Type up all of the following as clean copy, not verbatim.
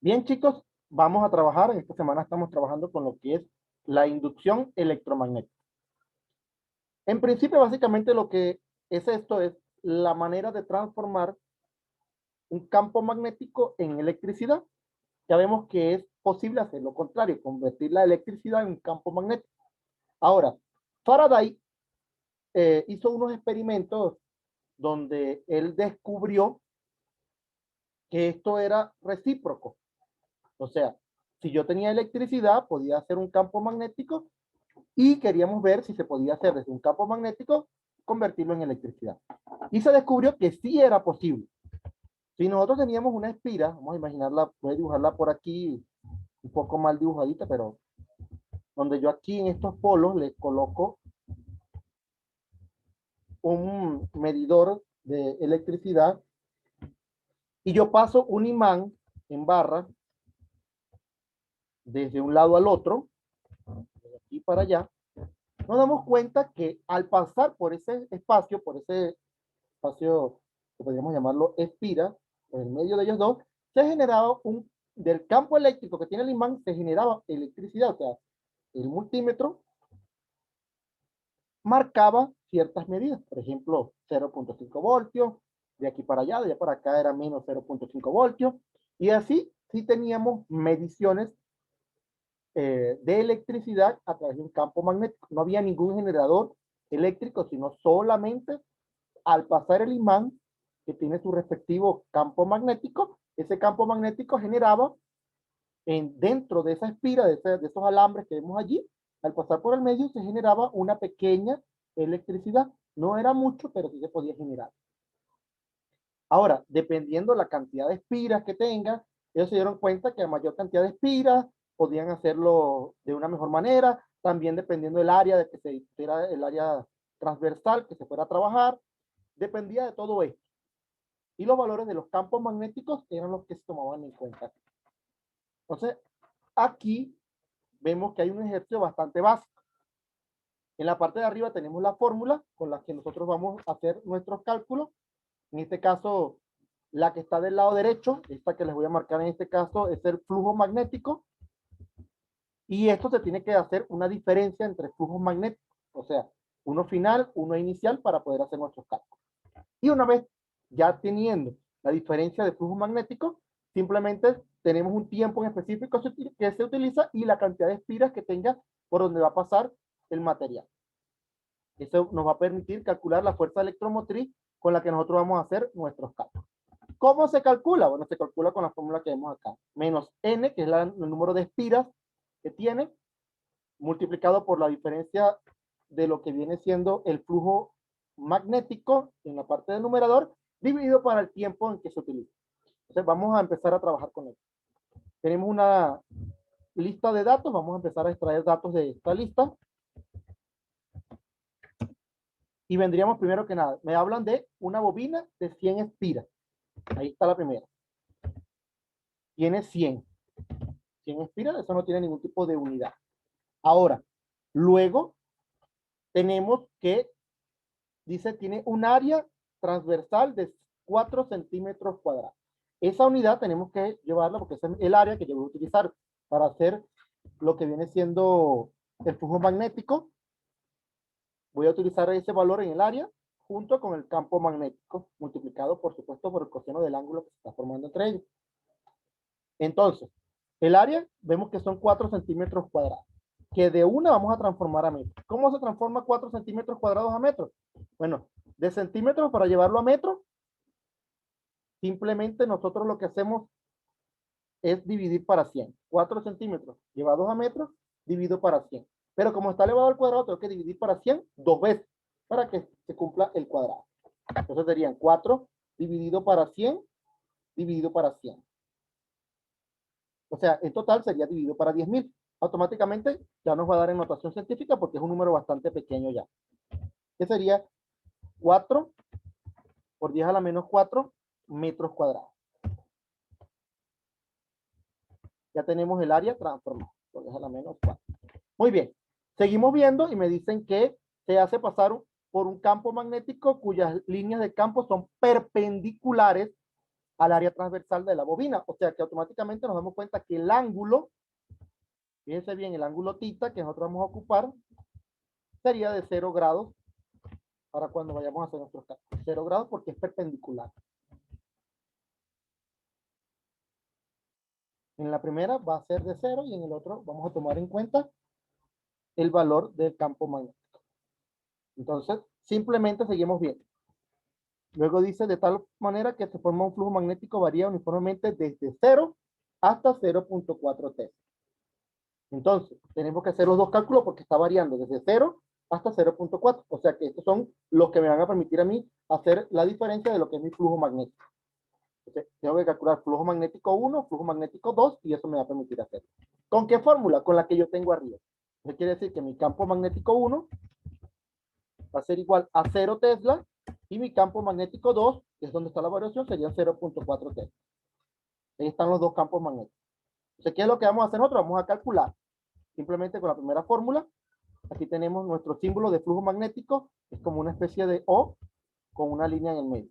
Bien, chicos, vamos a trabajar. En esta semana estamos trabajando con lo que es la inducción electromagnética. En principio, básicamente lo que es esto es la manera de transformar un campo magnético en electricidad. Ya vemos que es posible hacer lo contrario, convertir la electricidad en un campo magnético. Ahora, Faraday hizo unos experimentos donde él descubrió que esto era recíproco. O sea, si yo tenía electricidad, podía hacer un campo magnético y queríamos ver si se podía hacer desde un campo magnético, convertirlo en electricidad. Y se descubrió que sí era posible. Si nosotros teníamos una espira, vamos a imaginarla, voy a dibujarla por aquí, un poco mal dibujadita, pero donde yo aquí en estos polos le coloco un medidor de electricidad y yo paso un imán en barra desde un lado al otro, de aquí para allá, nos damos cuenta que al pasar por ese espacio que podríamos llamarlo espira, en el medio de ellos dos, se generaba del campo eléctrico que tiene el imán, se generaba electricidad, o sea, el multímetro marcaba ciertas medidas, por ejemplo, 0.5 voltios, de aquí para allá, de allá para acá era menos 0.5 voltios, y así sí teníamos mediciones de electricidad a través de un campo magnético. No había ningún generador eléctrico, sino solamente al pasar el imán, que tiene su respectivo campo magnético, ese campo magnético generaba dentro de esa espira, de esos alambres que vemos allí, al pasar por el medio se generaba una pequeña electricidad. No era mucho, pero sí se podía generar. Ahora, dependiendo la cantidad de espiras que tenga, ellos se dieron cuenta que a mayor cantidad de espiras podían hacerlo de una mejor manera, también dependiendo del área de que se era el área transversal que se fuera a trabajar, dependía de todo esto. Y los valores de los campos magnéticos eran los que se tomaban en cuenta. Entonces, aquí vemos que hay un ejercicio bastante básico. En la parte de arriba tenemos la fórmula con la que nosotros vamos a hacer nuestros cálculos. En este caso, la que está del lado derecho, esta que les voy a marcar en este caso, es el flujo magnético. Y esto se tiene que hacer una diferencia entre flujos magnéticos, o sea, uno final, uno inicial para poder hacer nuestros cálculos. Y una vez ya teniendo la diferencia de flujo magnético, simplemente tenemos un tiempo en específico que se utiliza y la cantidad de espiras que tenga por donde va a pasar el material. Eso nos va a permitir calcular la fuerza electromotriz con la que nosotros vamos a hacer nuestros cálculos. ¿Cómo se calcula? Bueno, se calcula con la fórmula que vemos acá. Menos n, que es el número de espiras que tiene, multiplicado por la diferencia de lo que viene siendo el flujo magnético en la parte del numerador, dividido para el tiempo en que se utiliza. Entonces vamos a empezar a trabajar con esto. Tenemos una lista de datos, vamos a empezar a extraer datos de esta lista. Y vendríamos primero que nada, me hablan de una bobina de 100 espiras. Ahí está la primera. Tiene 100 espiras, eso no tiene ningún tipo de unidad. Ahora, luego tenemos que, dice, tiene un área transversal de 4 centímetros cuadrados. Esa unidad tenemos que llevarla porque es el área que yo voy a utilizar para hacer lo que viene siendo el flujo magnético. Voy a utilizar ese valor en el área junto con el campo magnético multiplicado, por supuesto, por el coseno del ángulo que se está formando entre ellos. Entonces, el área vemos que son 4 centímetros cuadrados, que de una vamos a transformar a metros. ¿Cómo se transforma 4 centímetros cuadrados a metros? Bueno, de centímetros para llevarlo a metros, simplemente nosotros lo que hacemos es dividir para 100. 4 centímetros llevados a metros, divido para 100. Pero como está elevado al cuadrado, tengo que dividir para 100 dos veces para que se cumpla el cuadrado. Entonces serían 4 dividido para 100, dividido para 100. O sea, en total sería dividido para 10.000. Automáticamente ya nos va a dar en notación científica porque es un número bastante pequeño ya. Que sería 4 por 10 a la menos 4 metros cuadrados. Ya tenemos el área transformada por 10 a la menos 4. Muy bien. Seguimos viendo y me dicen que se hace pasar por un campo magnético cuyas líneas de campo son perpendiculares al área transversal de la bobina. O sea que automáticamente nos damos cuenta que el ángulo, fíjense bien, el ángulo tita que nosotros vamos a ocupar sería de 0 grados para cuando vayamos a hacer nuestros cálculos. 0 grados porque es perpendicular. En la primera va a ser de 0 y en el otro vamos a tomar en cuenta el valor del campo magnético. Entonces, simplemente seguimos viendo. Luego dice de tal manera que se forma un flujo magnético varía uniformemente desde 0 hasta 0.4 Tesla. Entonces, tenemos que hacer los dos cálculos porque está variando desde 0 hasta 0.4. O sea que estos son los que me van a permitir a mí hacer la diferencia de lo que es mi flujo magnético. Entonces, tengo que calcular flujo magnético 1, flujo magnético 2 y eso me va a permitir hacerlo. ¿Con qué fórmula? Con la que yo tengo arriba. Eso quiere decir que mi campo magnético 1 va a ser igual a 0 Tesla y mi campo magnético 2, que es donde está la variación, sería 0.4 Tesla. Ahí están los dos campos magnéticos. Entonces, ¿qué es lo que vamos a hacer nosotros? Vamos a calcular simplemente con la primera fórmula. Aquí tenemos nuestro símbolo de flujo magnético, es como una especie de O con una línea en el medio.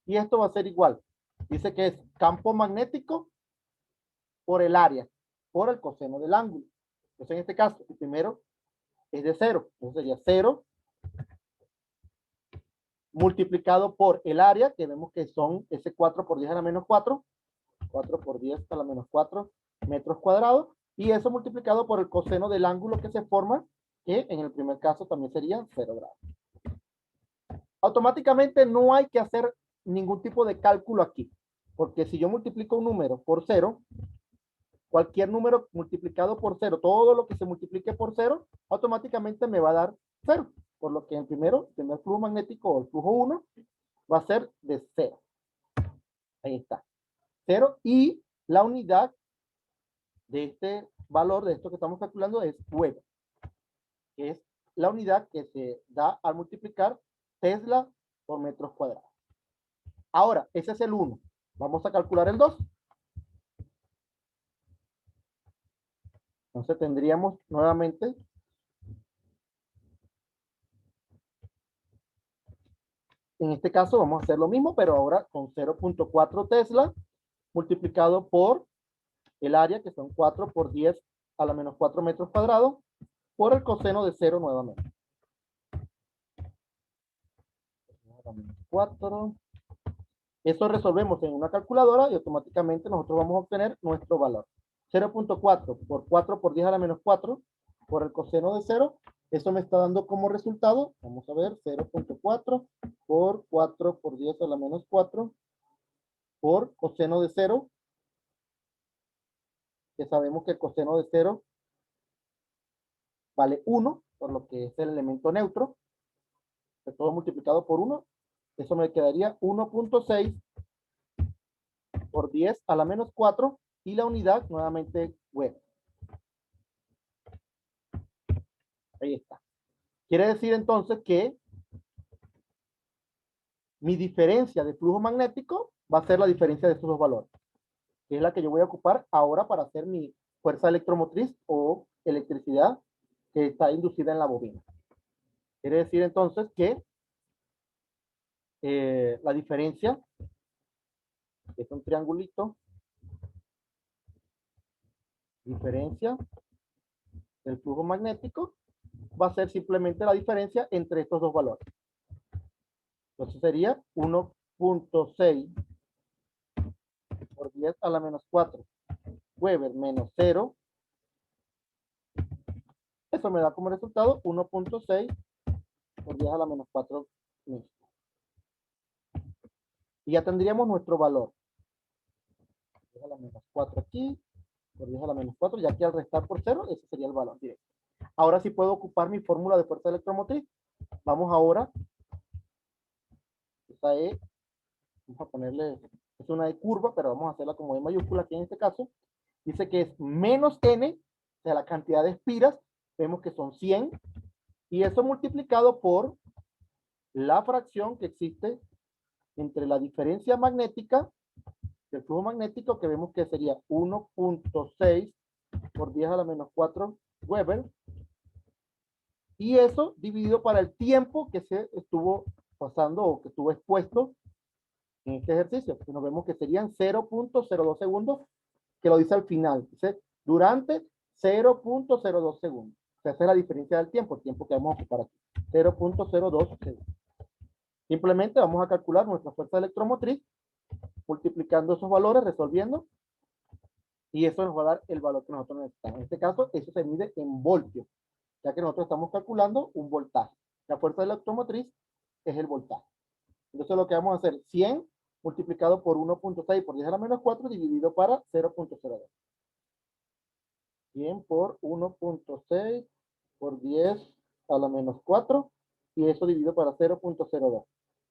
Y esto va a ser igual. Dice que es campo magnético por el área, por el coseno del ángulo. Entonces, en este caso, el primero es de 0. Entonces sería 0 multiplicado por el área, que vemos que son ese 4 por 10 a la menos 4. 4 por 10 a la menos 4 metros cuadrados. Y eso multiplicado por el coseno del ángulo que se forma, que en el primer caso también sería 0 grados. Automáticamente no hay que hacer ningún tipo de cálculo aquí, porque si yo multiplico un número por 0, cualquier número multiplicado por 0, todo lo que se multiplique por 0, automáticamente me va a dar 0, por lo que el primer flujo magnético o el flujo 1 va a ser de 0. Ahí está, 0, y la unidad de este valor, de esto que estamos calculando, es Weber, que es la unidad que se da al multiplicar Tesla por metros cuadrados. Ahora, ese es el 1. Vamos a calcular el 2. Entonces tendríamos nuevamente en este caso vamos a hacer lo mismo, pero ahora con 0.4 Tesla multiplicado por el área, que son 4 por 10 a la menos 4 metros cuadrados, por el coseno de 0 nuevamente. 4. Eso resolvemos en una calculadora y automáticamente nosotros vamos a obtener nuestro valor. 0.4 por 4 por 10 a la menos 4 por el coseno de 0. Eso me está dando como resultado, vamos a ver, 0.4 por 4 por 10 a la menos 4 por coseno de 0, que sabemos que el coseno de 0 vale 1, por lo que es el elemento neutro, que todo multiplicado por 1, eso me quedaría 1.6 por 10 a la menos 4 y la unidad nuevamente Weber. Ahí está. Quiere decir entonces que mi diferencia de flujo magnético va a ser la diferencia de estos dos valores, que es la que yo voy a ocupar ahora para hacer mi fuerza electromotriz o electricidad que está inducida en la bobina. Quiere decir entonces que la diferencia es un triangulito, diferencia del flujo magnético va a ser simplemente la diferencia entre estos dos valores. Entonces sería 1.6 por 10 a la menos 4 Weber menos 0. Eso me da como resultado 1.6 por 10 a la menos 4 metros. Y ya tendríamos nuestro valor. 10 a la menos 4 aquí, por 10 a la menos 4, y aquí al restar por 0, ese sería el valor directo. Ahora sí puedo ocupar mi fórmula de fuerza electromotriz. Vamos ahora. Esta E, vamos a ponerle, es una E curva, pero vamos a hacerla como E mayúscula aquí en este caso. Dice que es menos N, o sea, la cantidad de espiras, vemos que son 100, y eso multiplicado por la fracción que existe entre la diferencia magnética del flujo magnético, que vemos que sería 1.6 por 10 a la menos 4 Weber, y eso dividido para el tiempo que se estuvo pasando o que estuvo expuesto en este ejercicio. Pues nos vemos que serían 0.02 segundos, que lo dice al final. Dice, durante 0.02 segundos. O sea, esa es la diferencia del tiempo, el tiempo que vamos a ocupar aquí. 0.02 segundos. Simplemente vamos a calcular nuestra fuerza electromotriz, multiplicando esos valores, resolviendo, y eso nos va a dar el valor que nosotros necesitamos. En este caso, eso se mide en voltios, ya que nosotros estamos calculando un voltaje. La fuerza electromotriz es el voltaje. Entonces lo que vamos a hacer, 100 multiplicado por 1.6 por 10 a la menos 4 dividido para 0.02. 100 por 1.6 por 10 a la menos 4 y eso dividido para 0.02.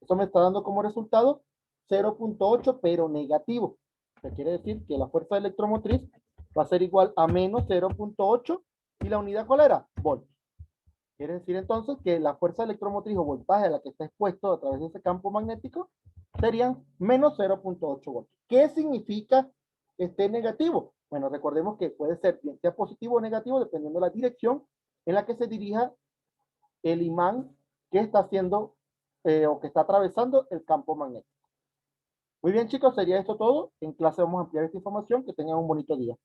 Eso me está dando como resultado 0.8 pero negativo. Que quiere decir que la fuerza electromotriz va a ser igual a menos 0.8 y la unidad ¿cuál era? Voltios. Quiere decir entonces que la fuerza electromotriz o voltaje a la que está expuesto a través de ese campo magnético serían menos 0.8 voltios. ¿Qué significa este negativo? Bueno, recordemos que puede ser bien sea positivo o negativo dependiendo de la dirección en la que se dirija el imán que está haciendo o que está atravesando el campo magnético. Muy bien, chicos, sería esto todo. En clase vamos a ampliar esta información. Que tengan un bonito día.